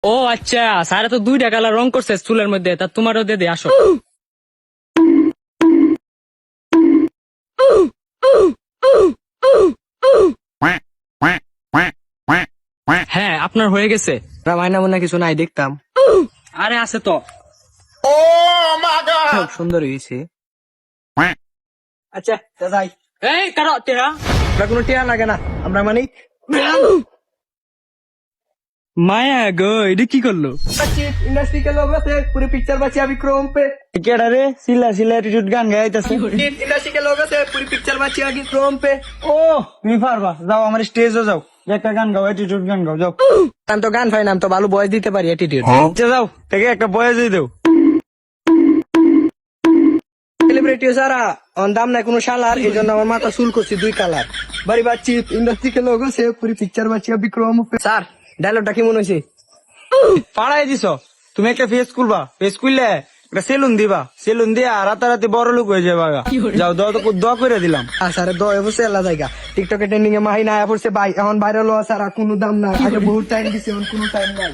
ও আচ্ছা, স্যার তো 2টা কালার রং করছে চুলের মধ্যে, তা তোমারও দিয়ে দে, আসো। হ্যাঁ, আপনার হয়ে গেছে। মাইনা মুন্না কিছু নাই দেখতাম। আরে আছে তো। খুব সুন্দর হয়েছে। আচ্ছা যাই, এই কারো টেহা। আমরা কোনো টিয়া লাগে না, আমরা মানে মায়া গো, এটা কি করলো? इंडस्ट्री के लोग से पूरी पिक्चर बची अभी क्रोम पे। কেডা রে সিলা সিলা অ্যাটিটিউড গান গাইতাছে। इंडस्ट्री के लोग से पूरी पिक्चर बची अभी क्रोम पे। ও তুমি পারবা, যাও আমার স্টেজে যাও, একটা গান গাও, অ্যাটিটিউড গান গাও, যাও। আমি তো গান পাই না, আমি তো ভালো বয়স দিতে পারি অ্যাটিটিউড। আচ্ছা যাও, থেকে একটা বয়স দিয়ে দেও। সেলিব্রিটি সারা অন দাম নাই কোনো শালার, এই জন্য আমার মাথা চুল করছি 2 কালার। বাড়ি বাচ্চি इंडस्ट्री के लोग से पूरी पिक्चर बची अभी क्रोम पे। স্যার ডায়লগটা কি মনে হইছে? পাড়াই দিছ, তুমি একটা ফেস খুলবা, ফেস খুললে একটা সেলুন দিবা, সেলুন দিয়ে রাতারাতি বড় লোক হয়ে যাবে। যাও দোয়া করে দিলাম। স্যার দয় বসে আল্লাহ জায়গা টিকটকে ট্রেন্ডিং এ মাহি না পড়ছে ভাই, এখন ভাইরাল হওয়া ছাড়া কোনো দাম নাই। আগে বহুত টাইম দিছে, এখন কোনো টাইম নাই।